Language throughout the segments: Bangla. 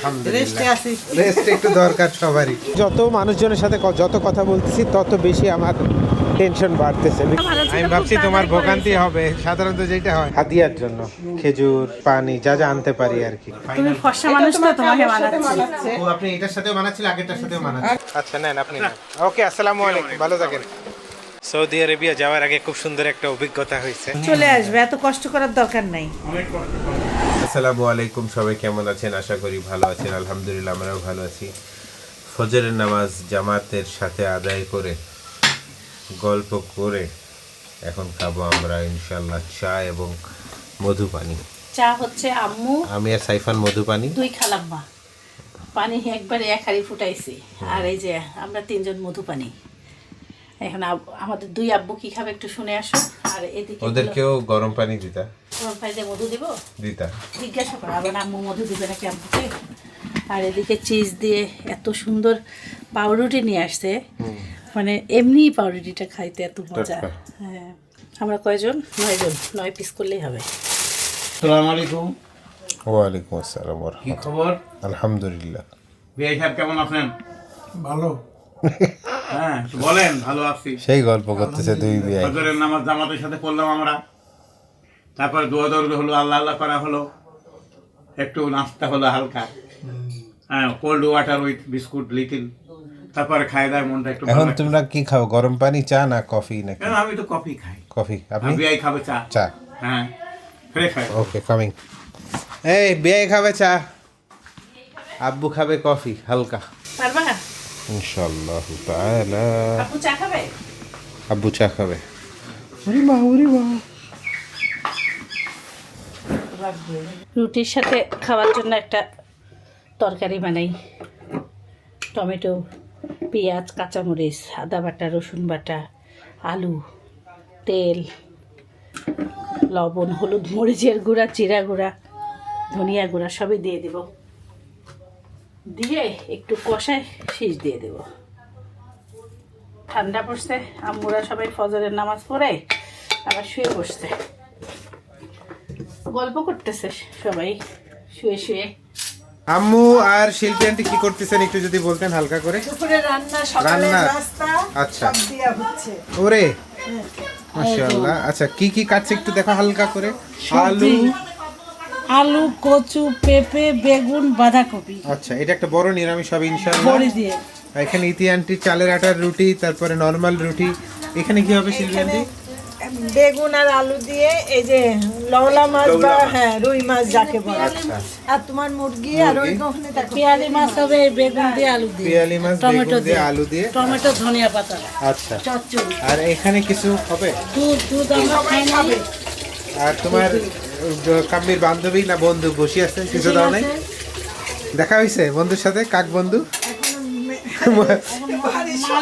আলহামদুলিল্লাহ রেস্ট একটু দরকার সবারই। যত মানুষজনের সাথে যত কথা বলতেছি তত বেশি আমার টেনশন বাড়তেছে। আমি ভাবছি তোমার ভোগান্তি হবে সাধারণত যেটা হয় হাদিয়ার জন্য খেজুর পানি যা যা আনতে পারি আর কি। তুমি ফর্সা মানুষ তো, তোমাকে মানাচ্ছে। ও আপনি এটার সাথেও মানাচ্ছিল, আগেরটার সাথেও মানাচ্ছেন। আচ্ছা নেন আপনি। ওকে, আসসালামু আলাইকুম, ভালো থাকেন। সৌদি আরবিয়া যাওয়ার আগে খুব সুন্দর একটা অভিজ্ঞতা হয়েছে। চলে আসবে, এত কষ্ট করার দরকার নাই। আসসালামু আলাইকুম, সবাই কেমন আছেন? আশা করি ভালো আছেন। আলহামদুলিল্লাহ আমরাও ভালো আছি। ফজরের নামাজ জামাতের সাথে আদায় করে গল্প করে এখন খাবো আমরা ইনশাল্লাহ চা এবং মধু পানি। চা হচ্ছে আম্মু, আমি আর সাইফান মধু পানি, দুই খালাম্মা পানি একবারে এক হাঁড়ি ফুটাইছি। আর এই যে আমরা তিনজন মধু পানি। এখন আমাদের দুই আব্বু কি খাবে একটু শুনে আসো। আর এদিকে ওদেরকেও গরম পানি দিতা, গরম পানিতে মধু দিব দিতা জিজ্ঞাসা করো আবার আম্মু মধু দিবে নাকি আব্বুকে। আর এদিকে চিজ দিয়ে এত সুন্দর পাউরুটি নিয়ে আসছে, মানে এমনি পাউরুটিটা খাইতে এত মজা। হ্যাঁ, আমরা কয়জন? 9 জন, 9 পিস করলেই হবে। আসসালামু আলাইকুম। ওয়ালাইকুম আসসালাম। কি খবর? আলহামদুলিল্লাহ। বিআই সাহেব কেমন আছেন? ভালো। হ্যাঁ বলেন। ভালো আছি। সেই গল্প করতেছে দুই বিয়ে। ফজরের নামাজ জামাতের সাথে পড়লাম আমরা, তারপরে দোয়া দৌড় হলো, আল্লাহ আল্লাহ করা হলো, একটু নাস্তা হলো হালকা, হ্যাঁ cold water with biscuit little, তারপরে খাই দায় মনটা একটু এখন তোমরা কি খাও, গরম পানি চা না কফি নাকি? আমি তো কফি খাই। কফি। আপনি? বিআই খাবে চা। চা। হ্যাঁ ফ্রেশ হয়। ওকে কামিং। এই বিয়ে খাবে চা, আব্বু খাবে কফি হালকা পারবা? ইনশাআল্লাহ তাআলা। আব্বু চা খাবে? আব্বু চা খাবে। ওরে মা, ওরে মা। রুটির সাথে খাওয়ার জন্য একটা তরকারি বানাই। টমেটো, পেঁয়াজ, কাঁচামরিচ, আদা বাটা, রসুন বাটা, আলু, তেল, লবণ, হলুদ, মরিচের গুঁড়া, জিরা গুঁড়া, ধনিয়া গুঁড়া সবই দিয়ে দেব। দিয়ে একটু কষায় শীষ দিয়ে দেব। ঠান্ডা পড়ছে, আম্মুরা সবাই ফজরের নামাজ পড়ে আবার শুয়ে বসছে, গল্প করতেছে সবাই শুয়ে শুয়ে। আম্মু আর শিল্পী আন্টি কি করতেছেন একটু যদি বলতেন হালকা করে। দুপুরে রান্না, সকালে নাস্তা, আচ্ছা সব দেয়া হচ্ছে। ওরে মাশাআল্লাহ। আচ্ছা কি কি কাটছে একটু দেখা হালকা করে। আলু, আলু, কচু, পেঁপে, বেগুন, বাঁধাকপি। আচ্ছা এটা একটা বড় নিরামিষ হবে ইনশাআল্লাহ। বড়ি দিয়ে এখানে ইতি আন্টি চালের আটার রুটি, তারপরে নরমাল রুটি। এখানে কি হবে শিল্পী আন্টি? বেগুন আর আলু দিয়ে এই যে লওলা মাছ বা হ্যাঁ রুই মাছ যাকে বলে। আচ্ছা আর তোমার মুরগি আর ওই ওখানে দেখো পেয়ালি মাছ হবে বেগুন দিয়ে আলু দিয়ে, পিয়ালি মাছ টমেটো বেগুন দিয়ে আলু দিয়ে, টমেটো, ধনিয়া পাতা, আচ্ছা। চচ্চড়ি, আর এখানে কিছু হবে? দুধ আমরা খাই না। আর তোমার কাম্মির বান্ধবী না বন্ধু বসে আছে, কিছু দাও নাই? দেখা হয়েছে বন্ধুর সাথে? কাক বন্ধু?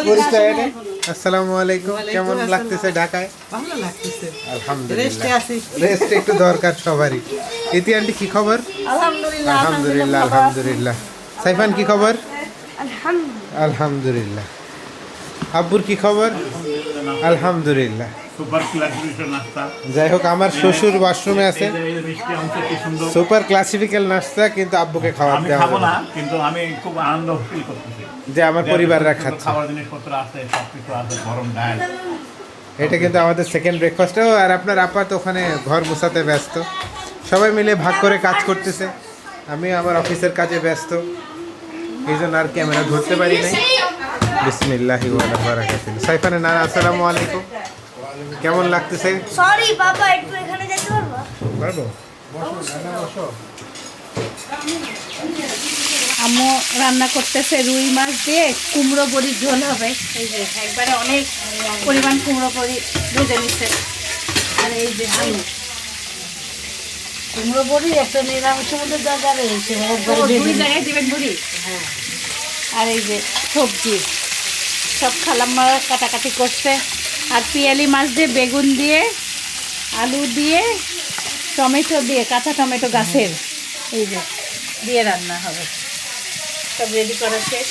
পরিচয় এটা? আসসালামু আলাইকুম, কেমন লাগতেছে ঢাকায়? ভালো লাগতেছে। আলহামদুলিল্লাহ রেস্ট একটু দরকার সবারই। ইতি আন্টি কি খবর? আলহামদুলিল্লাহ। আলহামদুলিল্লাহ আলহামদুলিল্লাহ। সাইফান কি খবর? আলহামদুলিল্লাহ। আব্বুর কি খবর? আলহামদুলিল্লাহ। সুপার ক্লাসিফিকেশন নাস্তা। যাই হোক আমার শ্বশুর ওয়াশরুমে আছে, এই যে মিষ্টি অংশ কি সুন্দর। সুপার ক্লাসিফিক্যাল নাস্তা, কিন্তু আব্বুকে খাওয়ার আমি দেওয়া খাবো হবে না, না। কিন্তু আমি খুব আনন্দ ফিল করতেছি যে আমার পরিবাররা খাচ্ছে। খাবার জিনিসপত্র আছে, সবকিছু আছে, গরম ডাল। এটা কিন্তু আমাদের সেকেন্ড ব্রেকফাস্টও। আর আপনার আপা তো ওখানে ঘর মুছাতে ব্যস্ত, সবাই মিলে ভাগ করে কাজ করতেছে। আমি আমার অফিসের কাজে ব্যস্ত, এই জন্য আর ক্যামেরা ধরতে পারি নাই। বিসমিল্লাহি ওয়া বারাকাতুহু। সাইফানের নানা আসসালামু আলাইকুম, কেমন লাগতেছে? সরি বাবা, একটু এখানে যেতে পারবো? পারবো? বসো নানা বসো। আম্মু রান্না করতেছে রুই মাছ দিয়ে কুমড়ো বড়ি ঝোল হবে। এই যে একবারে অনেক পরিমাণ কুমড়ো বড়ি ভেজে নিচ্ছে। আর এই যে আলু, কুমড়ো বড়ি একটা নিরামিষের মধ্যে জায়গা রয়েছে, দুই জায়গায় দিবেন বড়ি। হ্যাঁ, আর এই যে সবজি সব খালাম্মা কাটাকাটি করছে। আর পিয়ালি মাছ দিয়ে, বেগুন দিয়ে, আলু দিয়ে, টমেটো দিয়ে, কাঁচা টমেটো গাছের এই যে দিয়ে রান্না হবে। সব রেডি করা শেষ।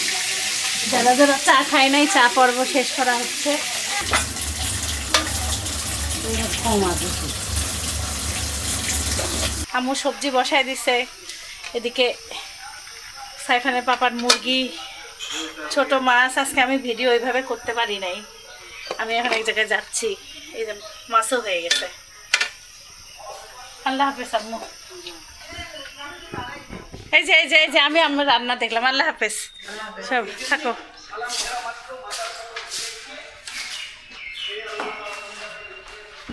যারা যারা চা খায় নাই চা পর্ব শেষ করা হচ্ছে। আম্মু সবজি বসায় দিছে, এদিকে সাইফানের পাপার মুরগি, ছোট মাছ। আজকে আমি ভিডিও ওইভাবে করতে পারি নাই, আমি এখন এক জায়গায় যাচ্ছি, এই যে মাছও হয়ে গেছে। আল্লাহ হাফেজ আম্মু। এই যে আমি আমার রান্না দেখলাম। আল্লাহ হাফেজ, সব থাকো।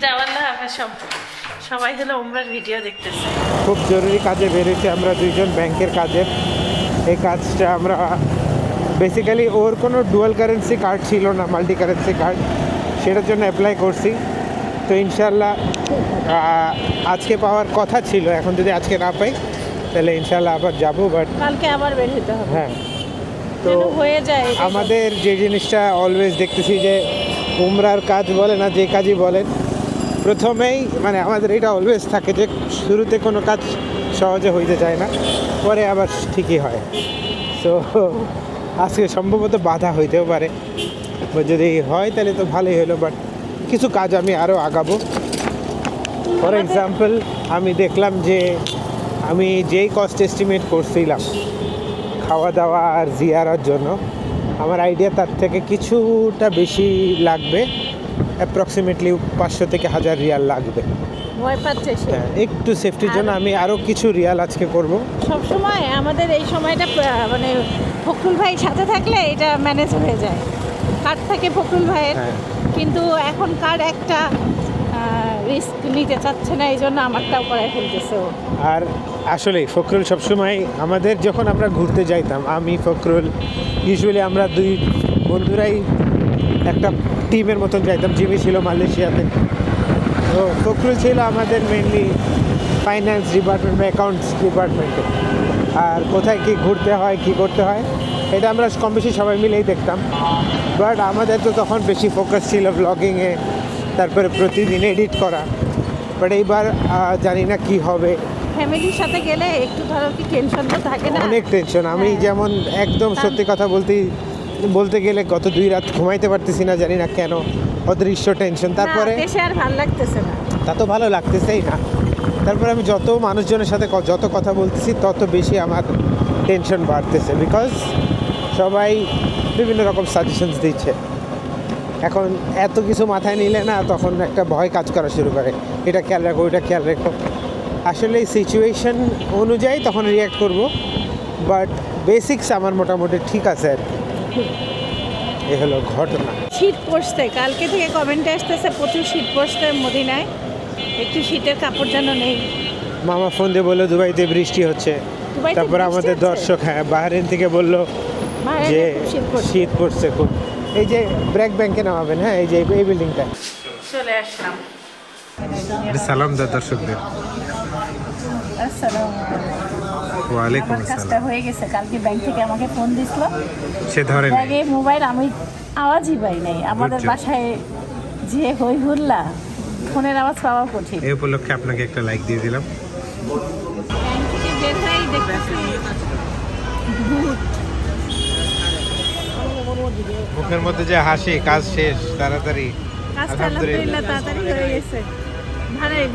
যাও, আল্লাহ হাফেজ। সবাই হলো উমরার ভিডিও দেখতেছে। খুব জরুরি কাজে বেরিয়েছি আমরা দুইজন, ব্যাংকের কাজে। এই কাজটা আমরা বেসিক্যালি ওর কোনো ডুয়াল কারেন্সি কার্ড ছিল না, মাল্টি কারেন্সি কার্ড, সেটার জন্য অ্যাপ্লাই করছি। তো ইনশাল্লাহ আজকে পাওয়ার কথা ছিল, এখন যদি আজকে না পাই তাহলে ইনশাল্লাহ আবার যাবো। বাট কালকে আবার বের হতে হবে। হ্যাঁ, তো যেন হয়ে যায় এটাই। আমাদের যে জিনিসটা অলওয়েজ দেখতেছি যে উমরার কাজ বলে না, যে কাজই বলেন, প্রথমেই মানে আমাদের এটা অলওয়েজ থাকে যে শুরুতে কোনো কাজ সহজে হইতে চায় না, পরে আবার ঠিকই হয়। সো আজকে সম্ভবত বাধা হইতেও পারে, যদি হয় তাহলে তো ভালোই হলো। বাট কিছু কাজ আমি আরও আগাবো। ফর এক্সাম্পল, আমি দেখলাম যে আমি যেই কস্ট এস্টিমেট করছিলাম খাওয়া দাওয়া আর জিয়ারার জন্য, আমার আইডিয়া তার থেকে কিছুটা বেশি লাগবে, অ্যাপ্রক্সিমেটলি 500 থেকে 1000 রিয়াল লাগবে। ভয় পাচ্ছে সে। হ্যাঁ, একটু সেফটির জন্য আমি আরও কিছু রিয়াল আজকে করব। সবসময় আমাদের এই সময়টা মানে ফখরুল ভাই সাথে থাকলে এটা ম্যানেজ হয়ে যায়। কার্ড থাকে ফখরুল ভাইয়ের, হ্যাঁ। কিন্তু এখন কার্ড একটা রিস্ক নিতে চাচ্ছে না, এই জন্য আমারটাও করাই ফেলতেছে ও। আর আসলে ফখরুল সবসময় আমাদের, যখন আমরা ঘুরতে যাইতাম, আমি ফখরুল ইউজুয়ালি আমরা দুই বন্ধুরাই একটা টিমের মতন যাইতাম। জিমি ছিল মালয়েশিয়াতে, তো ফখরুল ছিল আমাদের মেনলি ফাইন্যান্স ডিপার্টমেন্ট বা অ্যাকাউন্টস ডিপার্টমেন্টে। আর কোথায় কী ঘুরতে হয়, কী করতে হয়, এটা আমরা কম বেশি সবাই মিলেই দেখতাম। বাট আমাদের তো তখন বেশি ফোকাস ছিল ব্লগিংয়ে, তারপরে প্রতিদিন এডিট করা। বাট এইবার জানি না কি হবে। ফ্যামিলির সাথে গেলে একটু ধরো কি টেনশন তো থাকে না? অনেক টেনশন। আমি হ্যাঁ। যেমন একদম সত্যি কথা বলতে গেলে গত 2 রাত ঘুমাইতে পারতেছি না, জানি না কেন, অদৃশ্য টেনশন। তারপরে না, দেশে আর ভালো লাগতেছে না। তা তো ভালো লাগতেছেই না। তারপরে আমি যত মানুষজনের সাথে যত কথা বলতেছি তত বেশি আমার টেনশন বাড়তেছে, বিকজ সবাই বিভিন্ন রকম সাজেশনস দিচ্ছে। এখন এত কিছু মাথায় নিলে না, তখন একটা ভয় কাজ করা শুরু করে, এটা খেয়াল রাখো, ওইটা খেয়াল রাখো। আসলে সিচুয়েশন অনুযায়ী তখন রিয়্যাক্ট করব। বাট বেসিক্স আমার মোটামুটি ঠিক আছে আর কি। এ হলো ঘটনা। শীত পড়ছে, কালকে থেকে কমেন্টে আসতেছে প্রচুর শীত পড়ছে মদিনায়, একটু শীতের কাপড় যেন নেই। মামা ফোন দিয়ে বললো দুবাইতে বৃষ্টি হচ্ছে। দুবাইতে তারপরে বৃষ্টি আমাদের হচ্ছে? দর্শক, হ্যাঁ, বাহরেন থেকে বললো বাহরাইনে যে খুব শীত পড়ছে। শীত পড়ছে খুব। এই যে ব্র্যাক ব্যাংকে নামাবেন, হ্যাঁ, এই যে এই বিল্ডিংটা। চলে আসলাম। সালাম দা দর্শকদের। আসসালামু ওয়ালাইকুম আমার কাজটা আসসালাম। হয়ে গেছে। কালকে ব্যাংক থেকে আমাকে ফোন দিছিল, সে ধরে নেই। ব্যাগে মোবাইল আমি আওয়াজই পাই নাই। আমাদের বুঝছো। বাসায় যে হই হুল্লা, ফোনের আওয়াজ পাওয়া কঠিন। এই উপলক্ষে আপনাকে একটা লাইক দিয়ে দিলাম। ব্যাংক থেকে বের হয়েই দেখতেছি ভূত। মুখের মধ্যে যে হাসি, কাজ শেষ তাড়াতাড়ি। কাজটা আলহামদুলিল্লাহ তাড়াতাড়ি হয়ে গেছে।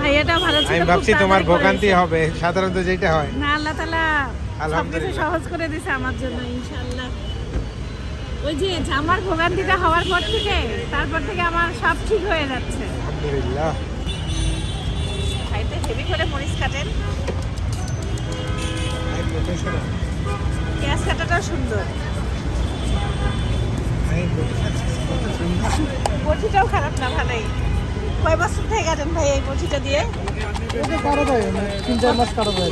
ভাইয়াটাও ভালো ছিল। আমি খুব ভাবছি তোমার তাড়াতাড়ি ভোগান্তি করেছে। হবে, সাধারণত যেটা হয়। না, আল্লাহ তাআলা সবকিছু আলহামদুলিল্লাহ। সহজ করে দিয়েছে আমার জন্য, ইনশাআল্লাহ। ওই যে আমার ভোগান্তিটা হওয়ার পর থেকে, তারপর থেকে আমার সব ঠিক হয়ে যাচ্ছে। আলহামদুলিল্লাহ। খাইতে হেভি করে মরিচ কাটেন, পেঁয়াজ কাটাটাও সুন্দর, বটিটাও খারাপ না, ভালোই। কয় বছর থেকে কাটেন ভাই এই বটিটা দিয়ে? 3-4 মাস কাটা যায়।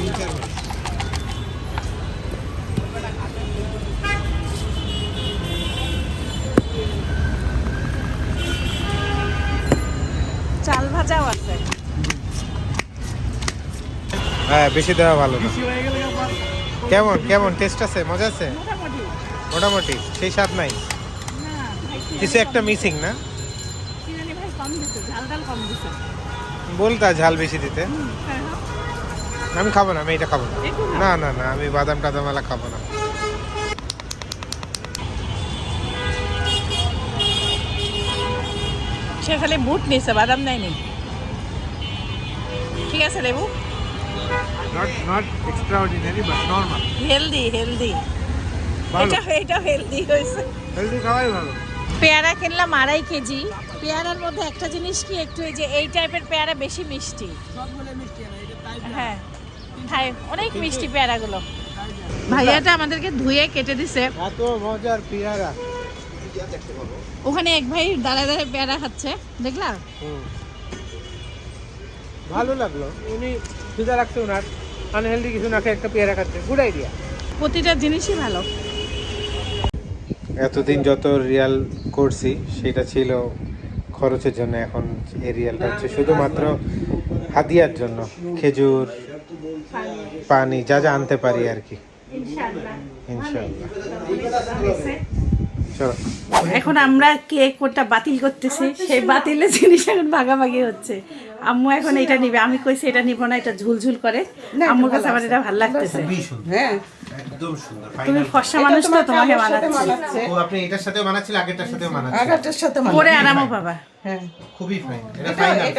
চাল ভাজাও আছে। হ্যাঁ, বেশি দেওয়া ভালো না। কেমন কেমন টেস্ট আছে? মজা আছে মোটামুটি। মোটামুটি? সেই স্বাদ নাই, না ভাই, কিছু একটা মিসিং না? কি জানি ভাই, কম দিছে, ঝাল ডাল কম দিছে। বলতা ঝাল বেশি দিতে। হ্যাঁ, আমি খাবো না, আমি এটা খাবো না। একটু না। না না না, আমি বাদাম টাদামালা খাবো না। সে খালি বুট নিছে, বাদাম নেয়নি। ঠিক আছে লেবু, not extraordinary but normal. Healthy healthy. ভালো এটা হেলদি হয়েছে। হেলদি খাওয়াই ভালো। পেয়ারা কিনলাম 2.5 কেজি। পেয়ারার মধ্যে একটা জিনিস কি, একটু এই যে এই টাইপের পেয়ারা বেশি মিষ্টি। হ্যাঁ অনেক মিষ্টি পেয়ারাগুলো। ভাইয়াটা আমাদেরকে ধুয়ে কেটে দিছে। এত মজার পেয়ারা। ওখানে এক ভাই দাঁড়ায় দাঁড়ায় পেয়ারা খাচ্ছে, দেখলা? ভালো লাগলো, উনি সুবিধা রাখছে, ওনার আনহেলদি কিছু না খেয়ে একটা পেয়ারা খাচ্ছে, গুড আইডিয়া। প্রতিটা জিনিসই ভালো। এতদিন যত রিয়াল করছি সেটা ছিল খরচের জন্য, এখন এই রিয়ালটা হচ্ছে শুধুমাত্র হাদিয়ার জন্য, খেজুর, পানি যা যা আনতে পারি আর কি, ইনশাআল্লাহ। চলো এখন আমরা কেক ওটা বাতিল করতেছি, সেই বাতিলের জিনিস এখন ভাগাভাগি হচ্ছে। আম্মু এখন এটা নিবে, আমি কইছি এটা নিব না, এটা ঝুলঝুল করে। আম্মুর কাছে আমার এটা ভালো লাগতেছে। হ্যাঁ একদম সুন্দর। তুমি ফর্সা মানুষ তো, তোমাকে মানাচ্ছে। ও আপনি এটার সাথেও মানাচ্ছিল, আগেরটার সাথেও মানাচ্ছিল, আগেরটার সাথে পরে আরামও পাবা। হ্যাঁ খুবই ফাইন। এটা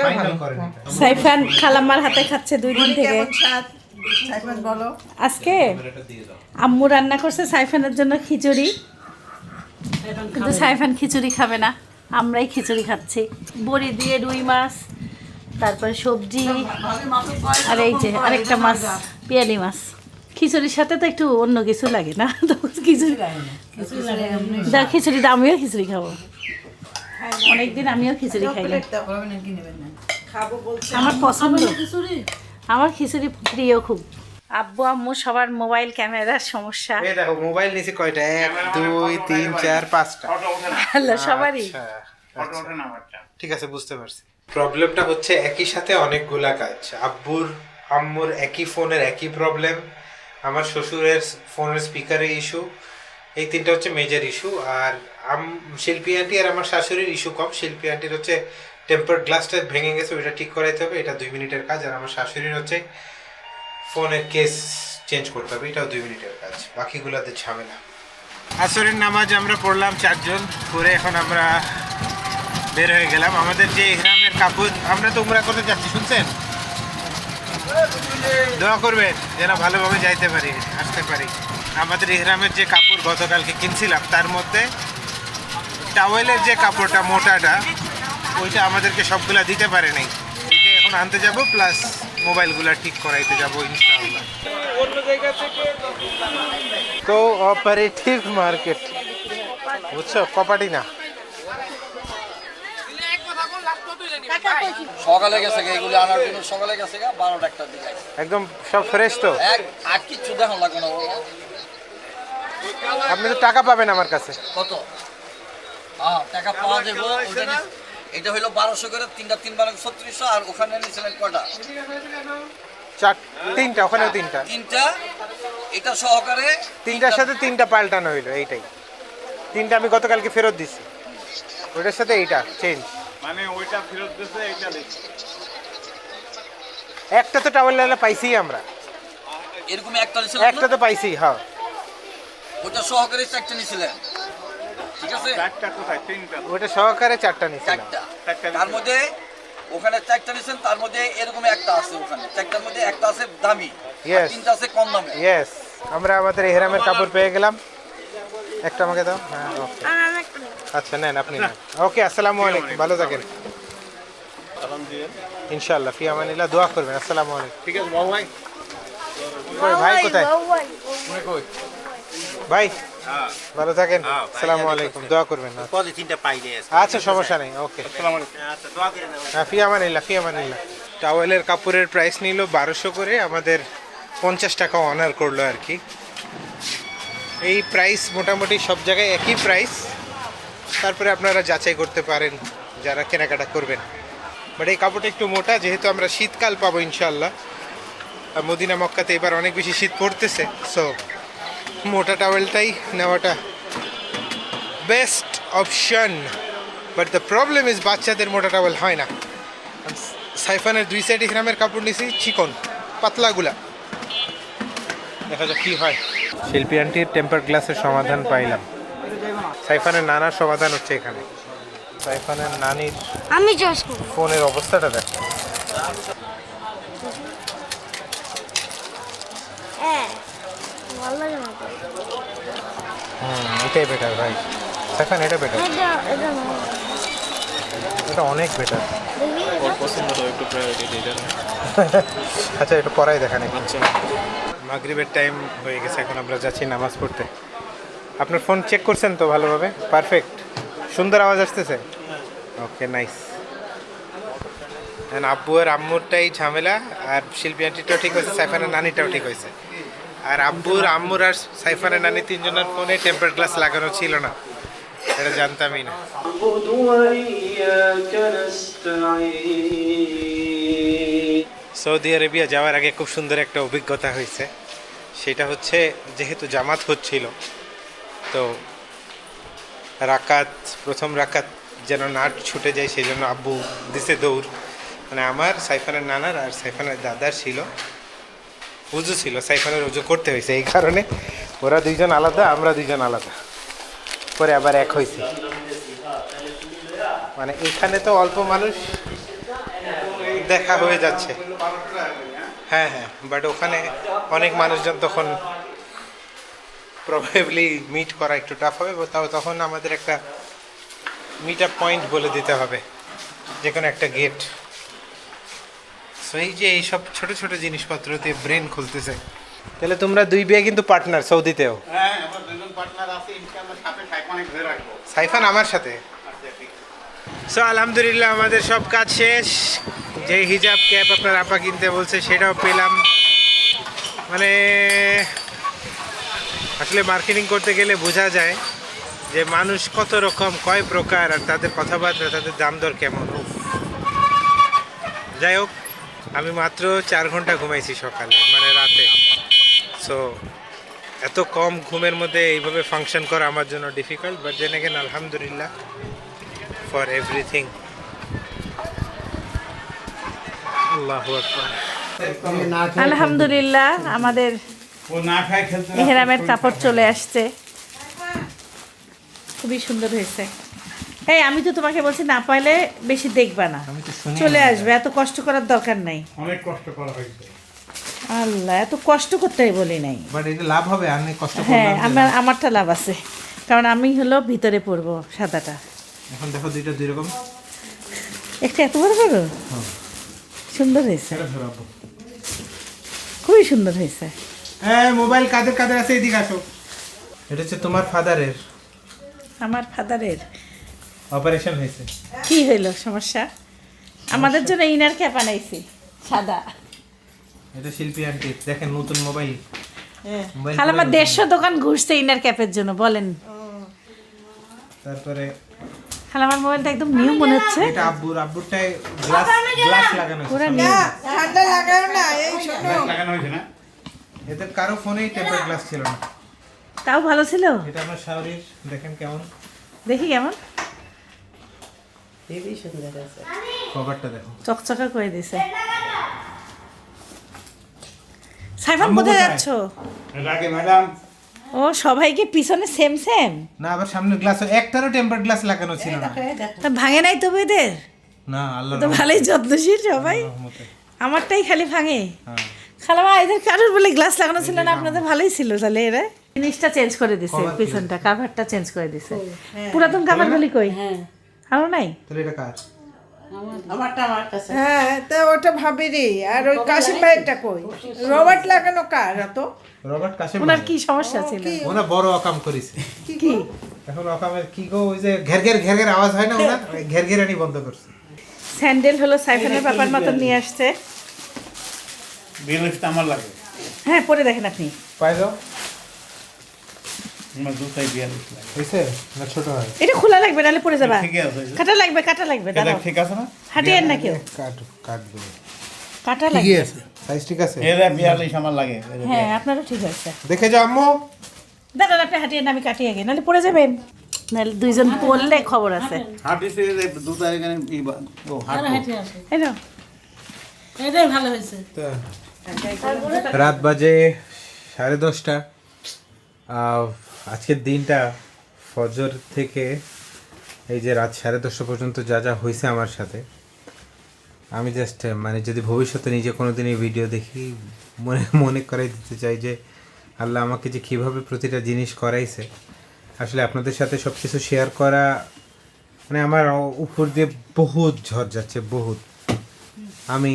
ফাইনাল করেন। সাইফান খালাম্মার হাতে খাচ্ছে 2 দিন থেকে। সাইফান বলো। আজকে আম্মু রান্না করছে সাইফানের জন্য খিচুড়ি, কিন্তু সাইফান খিচুড়ি খাবে না, আমরাই খিচুড়ি খাচ্ছি। বড়ি দিয়ে রুই মাছ, তারপরে সবজি, আর এই যে আরেকটা মাছ, পিয়ালি মাছ। খিচুড়ির সাথে তো একটু অন্য কিছু লাগে না? তো খিচুড়ি দা, খিচুড়ি দা, আমিও খিচুড়ি খাবো। অনেকদিন আমিও খিচুড়ি খাই না, আমার পছন্দ। আমার খিচুড়ি প্রিয় খুব। আব্বু আম্মু সবার মোবাইল ক্যামেরার সমস্যা। এই দেখো মোবাইল নিচে কয়টা, 1 2 3 4 5টা। হ্যালো সবারই। ঠিক আছে, বুঝতে পারছি। প্রবলেমটা হচ্ছে একই সাথে অনেকগুলা কাজ। আব্বুর আম্মুর একই ফোনের একই প্রবলেম, আমার শ্বশুরের ফোনের স্পিকারের ইস্যু, এই 3টা হচ্ছে মেজর ইস্যু। আর শিল্পী আন্টি আর আমার শাশুড়ির ইস্যু কম। শিল্পী আন্টির হচ্ছে টেম্পার গ্লাসটা ভেঙে গেছে, ওইটা ঠিক করাইতে হবে, এটা 2 মিনিটের কাজ। আর আমার শাশুড়ির হচ্ছে ফোনের কেস চেঞ্জ করতে হবে, এটাও 2 মিনিটের কাজ। বাকিগুলোতে ঝামেলা। আসরের নামাজ আমরা পড়লাম 4 জন করে, এখন আমরা বের হয়ে গেলাম। আমাদের যে ইহরামের কাপড়, আমরা তো উমরা করতে যাচ্ছি, শুনছেন? দোয়া করবেন যেন ভালোভাবে যাইতে পারি, আসতে পারি। আমাদের ইহরামের যে কাপড় গতকালকে কিনছিলাম, তার মধ্যে টাওয়েলের যে কাপড়টা মোটাটা, ওইটা আমাদেরকে সবগুলা দিতে পারে নাই। ওইটা এখন আনতে যাব, প্লাস মোবাইলগুলো ঠিক করাইতে যাব ইনশাআল্লাহ। তো অপারেটিভ মার্কেট, বুঝছো, কপাটি না। সকালে গেছে এগুলি আনার জন্য, সকালে গেছে 12টার দিকে, একদম সব ফ্রেশ তো? আর কিচ্ছু দেখো লাগবে না। আপনি তো টাকা পাবেন আমার কাছে। কত? হ্যাঁ টাকা পাওয়া যাবে। এটা হইলো 1200 করে, 3টা 3 12 3600। আর ওখানে নিয়েছিলেন কটা? 3টা, ওখানেও 3টা। 3টা এটা সহকারে, 3টার সাথে 3টা পাল্টানো হইলো, এইটাই। 3টা আমি গতকালকে ফেরত দিছি, ওইটার সাথে এইটা চেঞ্জ। মানে ওইটা ফেরত দিতে, এইটা দিতে। একটা তো টাওয়েল পাইছি আমরা, এরকম একটা নিয়েছিলেন, একটা তো পাইছি। হ্যাঁ ওটা সহকারে 4টা নিয়েছিলেন, ঠিক আছে? 4টা কোথায়? 3টা। ওইটা সহকারে 4টা নিছিলাম। 4টা, তার মধ্যে ওখানে 4টা নিয়েছেন, তার মধ্যে এরকম একটা আছে, ওখানে 4টার মধ্যে একটা আছে দামি, আর 3টা আছে কম দামে। ইয়েস, আমরা আমাদের ইহরামের কাপড় পেয়ে গেলাম। একটা আমাকে দাও। হ্যাঁ ওকে, আচ্ছা নেন, আপনি নেন। ওকে, আসসালামু আলাইকুম, ভালো থাকেন। সালাম দিয়ে ইনশাআল্লাহ, ফি আমানিল্লাহ, দোয়া করবেন। আসসালামু আলাইকুম। ঠিক আছে বাবু ভাই। কই ভাই, কোথায় তুমি কই? ভাই? হ্যাঁ ভালো থাকেন। আসসালামু আলাইকুম, দোয়া করবেন। পরে 3টা পাই নেই। আচ্ছা, সমস্যা নেই, ওকে। আসসালামু আলাইকুম। আচ্ছা দোয়া করে নাও। হ্যাঁ, ফি আমানিল্লাহ, ফি আমানিল্লাহ। টাওয়েলের কাপড়ের প্রাইস নিল 1200 করে, আমাদের 50 টাকা অনার করলো আর কি। এই প্রাইস মোটামুটি সব জায়গায় একই প্রাইস, তারপরে আপনারা যাচাই করতে পারেন যারা কেনাকাটা করবেন। বাট এই কাপড়টা একটু মোটা, যেহেতু আমরা শীতকাল পাবো ইনশাআল্লাহ। আর মদিনা মক্কাতে এবার অনেক বেশি শীত পড়তেছে, সো মোটা টাওয়েলটাই নেওয়াটা best option. But the problem is বাচ্চাদের মোটা টাওয়েল হয় না। সাইফানের 2 সাইড ইহরামের কাপড় নিছি চিকন পাতলাগুলা, দেখা যাক কি হয়। শিল্পী আন্টির টেম্পার গ্লাসের সমাধান পাইলাম। সাইফানের নানার সমাধান হচ্ছে এখানে। সাইফানের নানির আমি চয়েস করব। ফোনের অবস্থাটা দেখ। হ্যাঁ ভালো লাগে না। এটাই বেটার ভাই সাইফান, এটা বেটার, এটা এটা না। এটা অনেক বেটার। দেখি ওর পছন্দ তো একটু প্রায়োরিটি দিয়ে দেন। আচ্ছা এটা পড়াই দেখান। মাগরিবের টাইম হয়ে গেছে, এখন আমরা যাচ্ছি নামাজ পড়তে। আপনার ফোন চেক করছেন তো ভালোভাবে? পারফেক্ট, সুন্দর আওয়াজ আসতেছে। Okay nice. আব্বু আর আম্মুরটাই ঝামেলা, আর শিল্পী আন্টিটাও ঠিক হয়েছে, সাইফানের নানিটাও ঠিক হয়েছে। আর আব্বুর আম্মুর আর সাইফানের নানি তিনজনের ফোনে টেম্পার গ্লাস লাগানো ছিল না, এটা জানতামই না। সৌদি আরবিয়া যাওয়ার আগে খুব সুন্দর একটা অভিজ্ঞতা হয়েছে, সেটা হচ্ছে যেহেতু জামাত হচ্ছিল, তো রাকাত, প্রথম রাকাত যেন না ছুটে যায় সেই জন্য আব্বু দিছে দৌড়। মানে আমার, সাইফানের নানার আর সাইফানের দাদার ছিল উজু ছিল, সাইফানের উজু করতে হয়েছে, এই কারণে ওরা দুইজন আলাদা, আমরা দুইজন আলাদা, পরে আবার এক হয়েছে। মানে এখানে তো অল্প মানুষ দেখা হয়ে যাচ্ছে, হ্যাঁ হ্যাঁ, বাট ওখানে অনেক মানুষজন, তখন প্রবাবলি মিট করা একটু টাফ হবে। তাও তখন আমাদের একটা মিট আপ পয়েন্ট বলে দিতে হবে, যে কোনো একটা গেট। সো এই যে এইসব ছোট ছোট জিনিসপত্রতে ব্রেন খুলতেছে। তাহলে তোমরা দুই বিয়ে কিন্তু পার্টনার সৌদিতেও? হ্যাঁ, আমরা দুজন পার্টনার আছি, ইনশাআল্লাহ সাথে সাইফানে ধরে রাখবো। সাইফান আমার সাথে। সো আলহামদুলিল্লাহ আমাদের সব কাজ শেষ। যে হিজাব ক্যাপ আপনার আপা কিনতে বলছে সেটাও পেলাম। মানে আসলে মার্কেটিং করতে গেলে বোঝা যায় যে মানুষ কত রকম, কয় প্রকার, আর তাদের কথাবার্তা, তাদের দাম দর কেমন। যাই হোক, আমি মাত্র 4 ঘন্টা ঘুমাইছি সকালে, মানে রাতে। সো এত কম ঘুমের মধ্যে এইভাবে ফাংশন করা আমার জন্য ডিফিকাল্ট, বাট দেন এগেন আলহামদুলিল্লাহ ফর এভরিথিং। আল্লাহু আকবার। আলহামদুলিল্লাহ আমাদের ও না খায় খেলতে মেহরামের কাপড় চলে আসছে, খুবই সুন্দর হয়েছে। এই আমি তো তোমাকে বলছি না পাইলে বেশি দেখবা না, চলে আসবে, এত কষ্ট করার দরকার নাই। অনেক কষ্ট করা হয়েছে। আল্লাহ, এত কষ্ট করতে বলি নাই। বাট এটা লাভ হবে, আমি কষ্ট হ্যাঁ, করলাম। আমারটা লাভ আছে, কারণ আমি হলো ভিতরে পরবো সাদাটা। এখন দেখো দুইটা দুই রকম। একটা এত বড় বড়, সুন্দর হয়েছে, সেটা ধরাবো। খুবই সুন্দর হয়েছে। হ্যাঁ, মোবাইল কাদের কাদের আছে, এদিকে আসো। এটা হচ্ছে তোমার ফাদারের, আমার ফাদারের অপারেশন হয়েছে। কি হইলো সমস্যা? আমাদের জন্য ইনার ক্যাপ আনাইছি সাদা। এটা শিল্পী আন্টি, দেখেন নতুন মোবাইল। মোবাইল খালামা 150 দোকান ঘুরছে ইনার ক্যাপের জন্য, বলেন। তারপরে খালামার মোবাইলটা একদম নিউ মনে হচ্ছে। এটা আব্বুরটাই গ্লাস লাগানো পুরো আছে। নিউ। ঠান্ডা লাগাও না, এই শোনো। লাগানো হয়েছে না? এদের কারো ফোনেই টেম্পার গ্লাস ছিল না। তাও ভালো ছিল। এটা আমার শাওরির, দেখেন কেমন, দেখি কেমন কভারটা দেখো। চকচকা করে দিছে। সাইফান আম্মু কোথায় কোথায়? যাচ্ছ? রাগে ম্যাডাম। ও সবাইকে পিছনে সেম সেম। না, আবার সামনে গ্লাস, একটারও টেম্পার গ্লাস লাগানো ছিল না। তা ভাঙে নাই তবে এদের না, আল্লাহ তো ভালোই যত্নশীল সবাই। রহমতে। আমারটাই খালি ভাঙে। হ্যাঁ। খালামা এদের কারোর বলে গ্লাস লাগানো ছিল না, আপনাদের ভালোই ছিল। তাহলে এরা জিনিসটা চেঞ্জ করে দিছে, Cover পিছনটা কাভারটা চেঞ্জ করে দিছে। পুরাতন কাভার গুলি কই? আরো নাই? তাহলে এটা কার? হ্যাঁ, তা ওটা ভাবিরি। আর ওই কাশিম ভাইয়েরটা কই? রবার্ট লাগানো কার তো? রবার্ট কাশেম। ওনার কি সমস্যা ছিল? ওনা বড় অকাম করেছে। কি এখন অকামের কি গো, ওই যে ঘের ঘের আওয়াজ হয় না, ওনার ঘেরঘেরানি বন্ধ করছে। স্যান্ডেল হলো সাইফানের পাপার মতন নিয়ে আসছে। বিলিফটা আমার লাগে। হ্যাঁ, পরে দেখেন আপনি। পাই যাও, আমার দুটাই বিয়ালিশ লাগে। হইছে না ছোট হয়? এটা খোলা লাগবে, নাহলে পরে যাবা। ঠিকই আছে। কাটা লাগবে, কাটা লাগবে। এটা দাঁড়াও, ঠিক আছে না? হাঁটিয়েন না কেউ, কাটবে। কাটা লাগবে। সাইজ ঠিক আছে? এরা বিয়ালিশ আমার লাগে। হ্যাঁ, আপনারও ঠিক আছে। দেখে যাও আম্মু। দাঁড়ান, আপনি হাঁটিয়েন, আমি কাটিয়ে আগে, নাহলে পড়ে যাবেন। নাহলে দুইজন পড়লে খবর আছে। হাঁটিছে দুটা এখানে ও হাঁটো। এই নাও। রাত বাজে 10:30। আজকের দিনটা ফজর থেকে এই যে রাত 10:30 পর্যন্ত যা যা হয়েছে আমার সাথে, আমি জাস্ট মানে যদি ভবিষ্যতে নিজে কোনো দিন এই ভিডিও দেখি, মনে করাই দিতে চাই যে আল্লাহ আমাকে যে কীভাবে প্রতিটা জিনিস করাইছে। আসলে আপনাদের সাথে সব কিছু শেয়ার করা মানে আমার উপর দিয়ে বহুত ঝড় যাচ্ছে, বহুত। আমি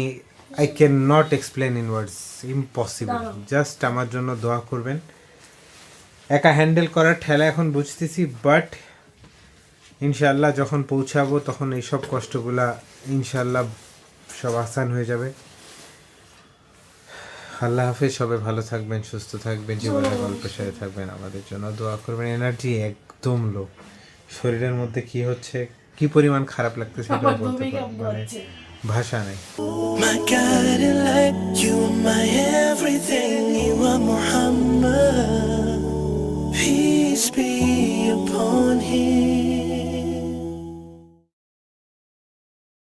I can not explain in words, impossible. Just আমার জন্য দোয়া করবেন। একা হ্যান্ডেল করার ঠেলা এখন বুঝতেছি, বাট ইনশাআল্লাহ যখন পৌঁছাবো তখন এইসব কষ্টগুলা ইনশাআল্লাহ সব আসান হয়ে যাবে। আল্লাহ হাফেজ, সবাই ভালো থাকবেন, সুস্থ থাকবেন, জীবনের গল্পের সাথে থাকবেন, আমাদের জন্য দোয়া করবেন। এনার্জি একদম লো, শরীরের মধ্যে কি হচ্ছে, কি পরিমাণ খারাপ লাগতেছে সেটা বলতে পারবো না, মানে ভাষা নেই। My guiding light, you are my everything, you are Muhammad. Peace be upon him.